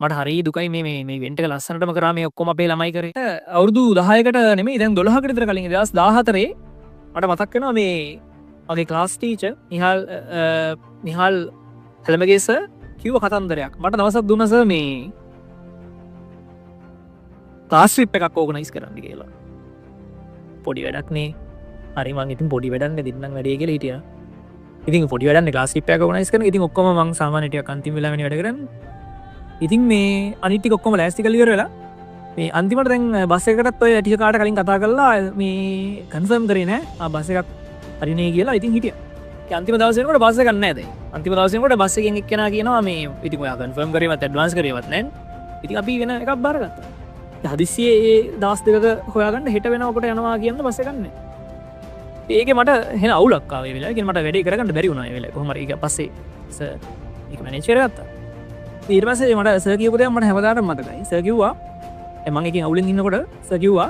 මට හරි දුකයි මේ ඉවෙන්ට් එක ලස්සනටම කරා මේ ඔක්කොම අපේ ළමයි කරේ. අවුරුදු 10කට නෙමෙයි දැන් 12කට විතර කලින් 2014 මට මතක් වෙනවා මේ මගේ ක්ලාස් ටීචර් නිහාල් හැලමගේ සර් කිව්ව කතන්දරයක්. මට දවසක් දුන්න සර් මේ ක්ලාස් ට්‍රිප් එකක් ඕගනයිස් කරන්න කියලා. පොඩි වැඩක් නේ. හරි මං ඉතින් පොඩි වැඩක් නේ දෙන්නම් වැඩේ කියලා හිටියා. ඉතින් පොඩි වැඩක් නේ ක්ලාස් ට්‍රිප් එකක් ඕගනයිස් කරන. ඉතින් ඔක්කොම මං සාමාන්‍ය ටිකක් අන්තිම වෙලාවෙනේ වැඩ කරන්නේ. ඉතින් මේ අනිත් ටික ඔක්කොම ලෑස්ති කරලා ඉවර වෙලා මේ අන්තිමට දැන් බස් එකකටත් ඔය ටික කාට කලින් කතා කරලා මේ කන්ෆර්ම් කරේ නෑ බස් එකක් හරිනේ කියලා. ඉතින් හිටියා. ඒ අන්තිම දවසේ වෙනකොට බස් එකක් නෑ දැන්. අන්තිම දවසේ වෙනකොට බස් එකෙන් එක්කෙනා කියනවා මේ ඉතින් ඔයා කන්ෆර්ම් කරේවත් ඇඩ්වාන්ස් කරේවත් නෑ. ඉතින් අපි වෙන එකක් බාරගත්තා. හදිස්සියේ ඒ දවස් දෙකක හොයාගන්න හෙට වෙනකොට යනවා කියන බස් එකක් නෑ. ඒකේ මට හෙන අවුලක් ආවේ වෙලාව. ඒකෙන් මට වැඩේ කරගන්න බැරි වුණා ඒ වෙලාවේ. කොහොම හරි ඊට පස්සේ සර් ඒක මැනේජ් කරගත්තා. ඊට පස්සේ මට සර් කියපු දේ මට හැමදාටම මතකයි. සර් කිව්වා මම එකෙන් අවුලෙන් ඉන්නකොට සර් කිව්වා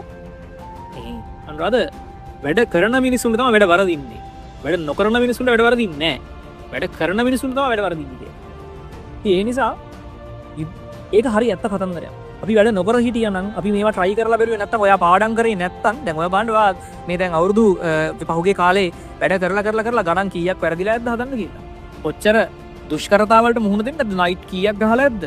අනුරාධ වැඩ කරන මිනිස්සුන්ට තමයි වැඩ වරදින්නේ. වැඩ නොකරන මිනිස්සුන්ට වැඩ වරදින්නේ නැහැ. වැඩ කරන මිනිස්සුන්ට තමයි වැඩ වරදින්නේ කියලා. ඒ නිසා ඒක හරි ඇත්ත කතන්දරයක්. අපි වැඩ නොකර හිටියනම් අපි මේවා try කරලා බැලුවේ නැත්තම් ඔයා පාඩම් කරේ නැත්තම් දැන් ඔයා බලන්න ඔයා මේ දැන් අවුරුදු පහුගිය කාලේ වැඩ කරලා ගණන් කීයක් වැරදිලා ඇද්ද හදන්න කියලා. ඔච්චර දුෂ්කරතාවලට මුහුණ දෙන්න නයිට් කීයක් ගහලා ඇද්ද?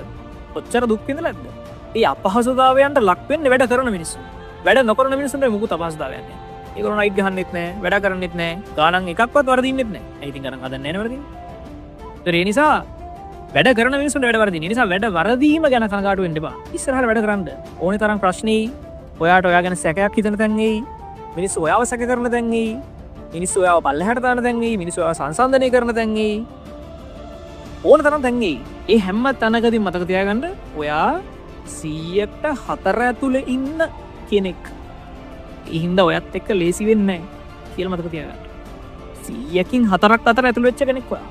ඔච්චර දුක් විඳලා ඇද්ද? මේ අපහසුතාවයන්ට ලක් වෙන්නේ වැඩ කරන මිනිස්සු. වැඩ නොකරන මිනිස්සුන්ට මුකුත් අපහසුතාවයක් නැහැ. ඒගොල්ලෝ නයිට් ගහන්නෙත් නැහැ, වැඩ කරන්නෙත් නැහැ, ගානන් එකක්වත් වරදින්නෙත් නැහැ. ඒ ඉතින් ගණන් හදන්නේ නැහැ නේ වරදින්නේ. ඒ නිසා වැඩ කරන මිනිස්සුන්ට වැඩ වරදින්නේ. ඒ නිසා වැඩ වරදීම ගැන කනගාටු වෙන්න එපා. ඉස්සරහට වැඩ කරන්න. ඕනේ තරම් ප්‍රශ්නේ ඔයාට ඔයා ගැන සැකයක් හිතන තැන් එයි. මිනිස්සු ඔයාව සැක කරන තැන් එයි. මිනිස්සු ඔයාව පල්ලෙහාට දාන තැන් එයි. මිනිස්සු ඔයාව සංසන්දනය කරන තැන් එයි. ඕන තරම් තැන්ගේ ඒ හැම්ම තැනකදී මතක තියාගන්න ඔයා 100ට 4 ඇතුළේ ඉන්න කෙනෙක්. ඒ හින්දා ඔයත් එක්ක ලේසි වෙන්නේ නැහැ කියලා මතක තියාගන්න. 100කින් 4ක් අතර ඇතුළේ වෙච්ච කෙනෙක් ඔයා.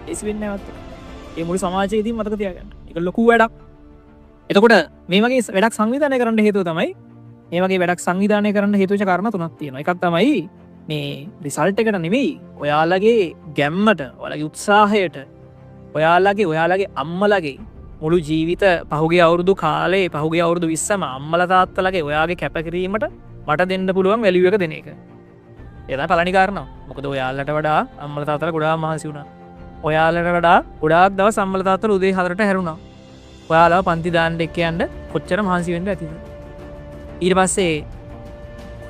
ලේසි වෙන්නේ නැහැ ඔයත්. ඒ මුළු සමාජයේදී මතක තියාගන්න. ඒක ලොකු වැඩක්. එතකොට මේ වගේ වැඩක් සංවිධානය කරන්න හේතුව තමයි මේ වගේ වැඩක් සංවිධානය කරන්න හේතු වෙච්ච කාරණා තුනක් තියෙනවා. එකක් තමයි මේ රිසල්ට් එකට නෙමෙයි ඔයාලගේ ගැම්මට, ඔයාලගේ උත්සාහයට ඔයාලගේ අම්මලගේ මුළු ජීවිත පහුගේ අවුරුදු කාලේ පහුගේ අවුරුදු 20ම අම්මලා තාත්තලාගේ ඔයාගේ කැපකිරීමට මට දෙන්න පුළුවන් වැලියු එක දෙන එක. ඒ තමයි පළවෙනි කාරණාව. මොකද ඔයාලට වඩා අම්මලා තාත්තලා ගොඩාක් මහන්සි වුණා. ඔයාලට වඩා ගොඩාක් දවස් අම්මලා තාත්තලා උදේ 4ට හැරුණා. ඔයාලව පන්ති දාන්න එක්ක යන්න කොච්චර මහන්සි වෙන්න ඇතිද? ඊට පස්සේ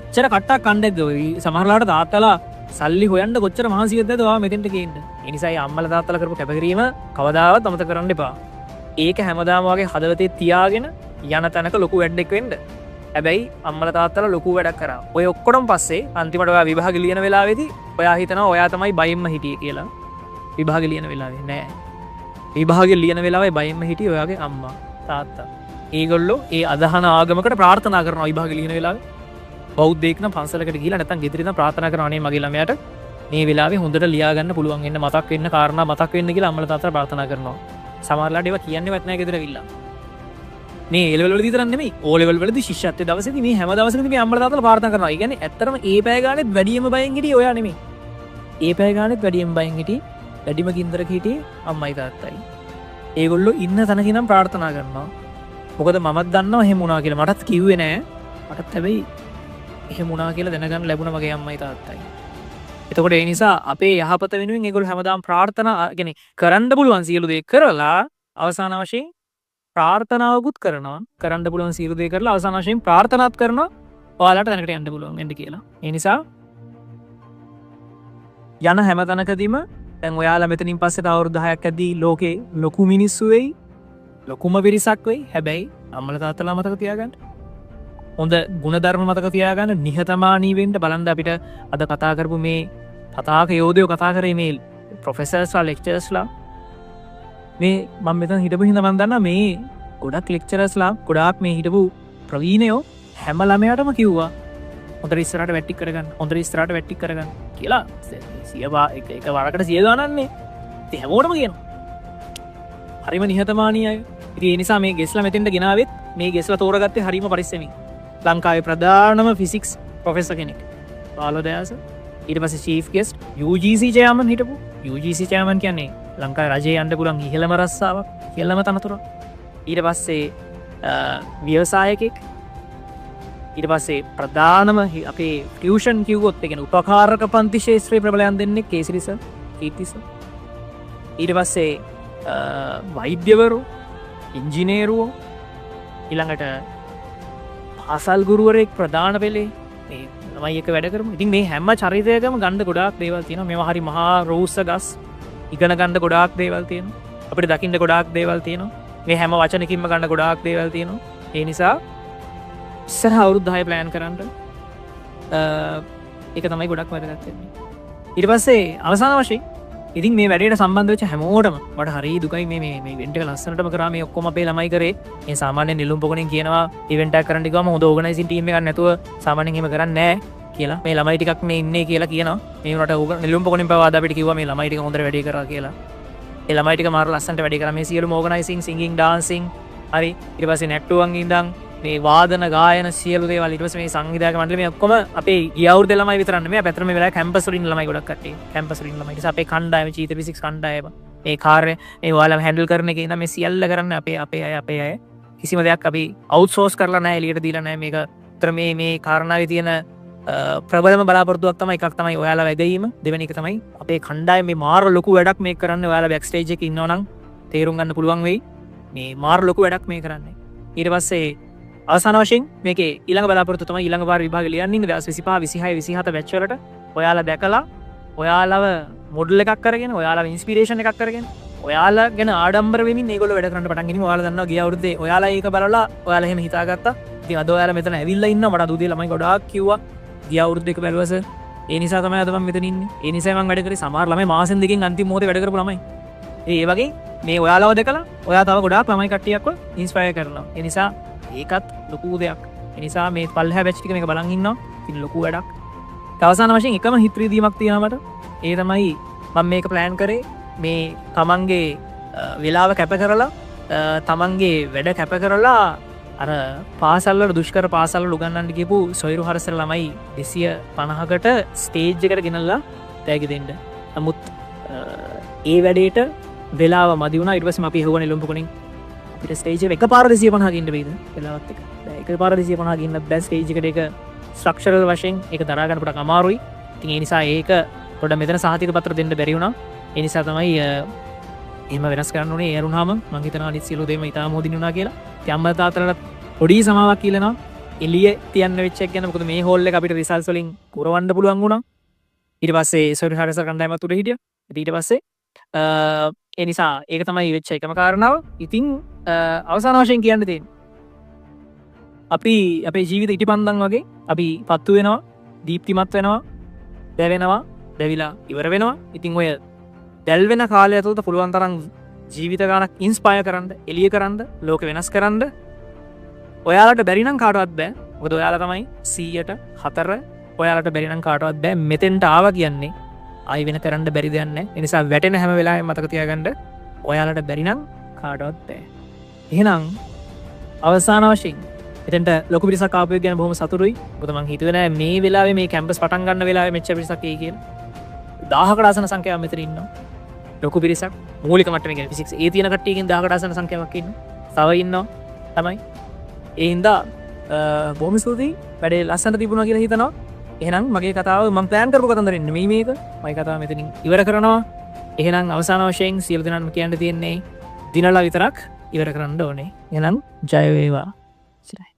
කොච්චර කට්ටක් කණ්ඩෙද්ද ඔය සමහරලාට තාත්තලා සල්ලි හොයන්න කොච්චර මහන්සි වෙද්දද ඔයා මෙතෙන්ට ගේන්න. ඒ නිසා අම්මලා තාත්තලා කරපු කැපකිරීම කවදාවත් අමතක කරන්න එපා. ඒක හැමදාම වගේ හදවතේ තියාගෙන යන තැනක ලොකු වැඩක් වෙන්න. හැබැයි අම්මලා තාත්තලා ලොකු වැඩක් කරා. ඔය ඔක්කොටම පස්සේ අන්තිමට ඔයා විභාගෙ ලියන වෙලාවේදී ඔයා හිතනවා ඔයා තමයි බයින්ම හිටියේ කියලා. විභාගෙ ලියන වෙලාවේ නෑ. විභාගෙ ලියන වෙලාවේ බයින්ම හිටියේ ඔයාගේ අම්මා තාත්තා. ඒගොල්ලෝ ඒ අදහන ආගමකට ප්‍රාර්ථනා කරනවා විභාගෙ ලියන වෙලාවේ. බෞද්ධයෙක් නම් පන්සලකට ගිහලා නැත්නම් ගෙදර ඉඳන් ප්‍රාර්ථනා කරනවා නේ මගේ ළමයාට මේ වෙලාවේ හොඳට ලියා ගන්න පුළුවන් වෙන්න මතක් වෙන්න කාරණා මතක් වෙන්න කියලා අම්මලා තාත්තලා ප්‍රාර්ථනා කරනවා. සමහරලාට ඒවා කියන්නේවත් නැහැ ගෙදර ගිහිල්ලා. මේ A level වලදී විතරක් නෙමෙයි O level වලදී ශිෂ්‍යත්වයේ දවසේදී මේ හැම දවසකදී මේ අම්මලා තාත්තලා ප්‍රාර්ථනා කරනවා. ඒ කියන්නේ ඇත්තටම ඒ පැය ගානෙත් වැඩියම බයෙන් හිටියේ ඔයා නෙමෙයි. ඒ පැය ගානෙත් වැඩියම බයෙන් හිටියේ වැඩිම ගින්දරක හිටියේ අම්මයි තාත්තයි. ඒගොල්ලෝ ඉන්න තැනක ඉඳන් ප්‍රාර්ථනා කරනවා. මොකද මමත් දන්නවා එහෙම වුණා කියලා. මටත් කිව්වේ නෑ. මටත් හැබැයි එහෙම වුණා කියලා දැනගන්න ලැබුණා මගේ අම්මයි තාත්තයි. එතකොට ඒ නිසා අපේ යහපත වෙනුවෙන් ඒගොල්ලෝ හැමදාම ප්‍රාර්ථනා කියන්නේ කරන්න පුළුවන් සියලු දේ කරලා අවසාන වශයෙන් ප්‍රාර්ථනාවකුත් කරනවා. කරන්න පුළුවන් සියලු දේ කරලා අවසාන වශයෙන් ප්‍රාර්ථනාත් කරනවා ඔයාලට දැනකට යන්න පුළුවන් වෙන්න කියලා. ඒ නිසා යන හැම තැනකදීම දැන් ඔයාලා මෙතනින් පස්සේ තව අවුරුදු 10ක් ඇද්දී ලෝකේ ලොකු මිනිස්සු වෙයි. ලොකුම පිරිසක් වෙයි. හැබැයි අම්මලා තාත්තලා මතක තියාගන්න. හොඳ ගුණධර්ම මතක තියාගන්න නිහතමානී වෙන්න බලන්න අපිට අද කතා කරපු මේ කතාක යෝධයෝ කතා කරේ මේ ප්‍රොෆෙසර්ස්ලා ලෙක්චරර්ස්ලා මේ මම මෙතන හිටපු හින්දා මම දන්නා මේ ගොඩක් ලෙක්චරර්ස්ලා ගොඩාක් මේ හිටපු ප්‍රවීණයෝ හැම ළමයාටම කිව්වා හොඳට ඉස්සරහට වැට්ටික් කරගන්න හොඳට ඉස්සරහට වැට්ටික් කරගන්න කියලා එක වරකට 100 ගානන්නේ ඉතින් හැමෝටම කියනවා හරිම නිහතමානී අය ඉතින් ඒ නිසා මේ ගෙස්ලා මෙතෙන්ට ගෙනාවෙත් මේ ගෙස්ලා තෝරගත්තේ හරිම පරිස්සමින් ලංකාවේ ප්‍රධානම ෆිසික්ස් ප්‍රොෆෙසර් කෙනෙක් බාලෝදයාස ඊට පස්සේ චීෆ් ගෙස්ට් UGC චෙයාමන් හිටපු UGC චෙයාමන් කියන්නේ ලංකාවේ රජයේ යන්න පුළුවන් ඉහළම රස්සාවක් ඉහළම තනතුරක් ඊට පස්සේ ව්‍යවසායකෙක් ඊට පස්සේ ප්‍රධානම අපේ ටියෂන් කිව්වොත් එකෙන උපකාරක පන්ති ශේත්‍රයේ ප්‍රබලයන් දෙන්නේ කේසිරිස කීර්තිස ඊට පස්සේ වෛද්‍යවරු ඉංජිනේරුවෝ ඊළඟට පාසල් ගුරුවරයෙක් ප්‍රධාන පෙළේ මේ ළමයි එක වැඩ කරමු. ඉතින් මේ හැම චරිතයකම ගන්න ගොඩාක් දේවල් තියෙනවා. මේවා හරි මහා රෝස ගස් ඉගෙන ගන්න ගොඩාක් දේවල් තියෙනවා. අපිට දකින්න ගොඩාක් දේවල් තියෙනවා. මේ හැම වචනකින්ම ගන්න ගොඩාක් දේවල් තියෙනවා. ඒ නිසා ඉස්සරහ අවුරුදු 10 ප්ලෑන් කරන්න ඒක තමයි ගොඩක් වැදගත් වෙන්නේ. ඊට පස්සේ අවසාන වශයෙන් ඉතින් මේ වැඩේට සම්බන්ධ වෙච්ච හැමෝටම මට හරි දුකයි මේ ඉවෙන්ට් එක ලස්සනටම කරා මේ ඔක්කොම අපේ ළමයි කරේ. මේ සාමාන්‍ය නිලුම් පොකණෙන් කියනවා ඉවෙන්ට් එකක් කරන්න ගියාම හොඳ ඕගනයිසින් ටීම් එකක් නැතුව සාමාන්‍යයෙන් එහෙම කරන්නේ නැහැ කියලා. මේ ළමයි ටිකක් මේ ඉන්නේ කියලා කියනවා. මේ උනට නිලුම් පොකණෙන් පවා අද අපිට කිව්වා මේ ළමයි ටික හොඳට වැඩේ කරා කියලා. ඒ ළමයි ටික මාර ලස්සනට වැඩේ කරා. මේ සියලුම ඕගනයිසින් සිංගින් ඩාන්සින් හරි ඊට පස්සේ නැට්ටුවන් ඉඳන් මේ වාදන ගායන සියලු දේවල් ඊට පස්සේ මේ සංවිධායක මණ්ඩලය මේ ඔක්කොම අපේ ගිය අවුරුද්දේ ළමයි විතරක් නෙමෙයි අපේ අතර මේ වෙලාවේ කැම්පස් වලින් ළමයි ගොඩක් කට්ටිය කැම්පස් වලින් ළමයි ඊට අපේ කණ්ඩායම චීත ෆිසික්ස් කණ්ඩායම මේ කාර්ය මේ ඔයාලා හැන්ඩල් කරන එකේ ඉඳන් මේ සියල්ල කරන්නේ අපේ අය කිසිම දෙයක් අපි අවුට්සෝස් කරලා නැහැ එළියට දීලා නැහැ මේක අතර මේ කාරණාවේ තියෙන ප්‍රබලම බලාපොරොත්තුවක් තමයි එකක් තමයි ඔයාලා වැගීම දෙවෙනි එක තමයි අපේ කණ්ඩායම මේ මාර ලොකු වැඩක් මේක කරන්නේ ඔයාලා බෑක් ස්ටේජ් එකේ ඉන්නවා නම් තේරුම් ගන්න පුළුවන් වෙයි මේ මාර ලොකු වැඩක් මේ කරන්නේ ඊට පස්සේ අවසාන වශයෙන් මේකේ ඊළඟ බලාපොරොත්තු තමයි ඊළඟ පාර විභාගෙ ලියන්න ඉන්නේ දවස් 25 26 27 බැච් වලට ඔයාලා දැකලා ඔයාලව මොඩල් එකක් කරගෙන ඔයාලව ඉන්ස්පිරේෂන් එකක් කරගෙන ඔයාලා ගැන ආඩම්බර වෙමින් මේගොල්ලෝ වැඩ කරන්න පටන් ගනිමු. ඔයාලා දන්නවා ගිය අවුරුද්දේ ඔයාලා ඒක බලලා ඔයාලා එහෙම හිතාගත්තා. ඉතින් අද ඔයාලා මෙතන ඇවිල්ලා ඉන්නවා. මට දුදී ළමයි ගොඩාක් කිව්වා ගිය අවුරුද්දේ එක බැලුවස ඒ නිසා තමයි අද මම මෙතන ඉන්නේ. ඒ නිසා මම වැඩ කරේ. සමහර ළමයි මාසෙන් දෙකකින් අන්තිම මොහොතේ වැඩ කරපු ළමයි. ඒ වගේ මේ ඔයාලව දැකලා ඔයා තව ගොඩාක් ළමයි කට්ටියක්ව ඉන්ස්පයර් කරනවා. ඒ නිසා ඒකත් ලොකු දෙයක්. ඒ නිසා මේ පල්ලෙහා බැච් ටික මේක බලන් ඉන්නවා. ඉතින් ලොකු වැඩක්. අවසාන වශයෙන් එකම හිත්‍රී දීමක් තියෙනවා මට. ඒ තමයි මම මේක ප්ලෑන් කරේ මේ තමන්ගේ වෙලාව කැප කරලා තමන්ගේ වැඩ කැප කරලා අර පාසල්වල දුෂ්කර පාසල්වල උගන්වන්න ගියපු සොයිරු හරසර ළමයි 250කට ස්ටේජ් එකට ගෙනල්ලා තෑගි දෙන්න. නමුත් ඒ වැඩේට වෙලාව මදි වුණා. ඊට පස්සේ අපි හෙව්වා නිලුම්පුකණින් අපිට ස්ටේජ් එක එකපාර 250 ගින්න බෑද වෙලාවත් එක. දැන් එකපාර 250 ගින්න බෑ ස්ටේජ් එකට. ඒක ස්ට්‍රක්චරල් වශයෙන් ඒක දරා ගන්න පොඩක් අමාරුයි. ඉතින් ඒ නිසා ඒක පොඩ්ඩක් මෙතන සහතික පත්‍ර දෙන්න බැරි වුණා. ඒ නිසා තමයි එහෙම වෙනස් කරන්න ඕනේ. ඒ වුණාම මම හිතනවා අනිත් සියලු දේම ඉතාම මොදින් වුණා කියලා. ඉතින් අම්මා තාත්තලාට පොඩි සමාවක් කියලානවා එළියේ තියන්න වෙච්ච එක ගැන. මොකද මේ හෝල් එක අපිට රිසල්ට්ස් වලින් පුරවන්න පුළුවන් වුණා. ඊට පස්සේ සොයිරු හරසර කණ්ඩායමත් උඩ හිටියා. ඊට පස්සේ ඒ නිසා ඒක තමයි වෙච්ච එකම කාරණාව. ඉතින් අවසාන වශයෙන් කියන්න තියෙන්නේ අපි අපේ ජීවිත ඉටිපන්දම් වගේ අපි පත්තු වෙනවා, දීප්තිමත් වෙනවා, දැවෙනවා, දැවිලා ඉවර වෙනවා. ඉතින් ඔය දැල්වෙන කාලය ඇතුළත පුළුවන් තරම් ජීවිත ගානක් ඉන්ස්පයර් කරන්න, එළිය කරන්න, ලෝක වෙනස් කරන්න ඔයාලට බැරි නම් කාටවත් බෑ. මොකද ඔයාලා තමයි 100% ඔයාලට බැරි නම් කාටවත් බෑ. මෙතෙන්ට ආවා කියන්නේ ආයි වෙන කරන්න බැරි දෙයක් නැහැ. ඒ නිසා වැටෙන හැම වෙලාවෙම මතක තියාගන්න ඔයාලට බැරි නම් කාටවත් බෑ. එහෙනම් අවසාන වශයෙන් එතෙන්ට ලොකු පිරිසක් ආපු එක ගැන බොහොම සතුටුයි. මොකද මං හිතුවේ නෑ මේ වෙලාවේ මේ කැම්පස් පටන් ගන්න වෙලාවේ මෙච්චර පිරිසක් එයි කියලා. 1000කට ආසන සංඛ්‍යාවක් මෙතන ඉන්නවා. ලොකු පිරිසක් මූලික මට්ටමේ කියන්නේ ෆිසික්ස් ඒ තියෙන කට්ටියකින් 1000කට ආසන සංඛ්‍යාවක් ඉන්නවා. තව ඉන්නවා තමයි. ඒ හින්දා බොහොම ස්තුතියි. වැඩේ ලස්සනට තිබුණා කියලා හිතනවා. එහෙනම් මගේ කතාව මම ප්ලෑන් කරපු කතන්දරේ නෙමෙයි මේක. මගේ කතාව මෙතනින් ඉවර කරනවා. එහෙනම් අවසාන වශයෙන් සියලු දෙනාටම කියන්න තියෙන්නේ දිනලා විතරක් ඉවර කරන්න ඕනේ. එහෙනම් ජය වේවා. සිරයි.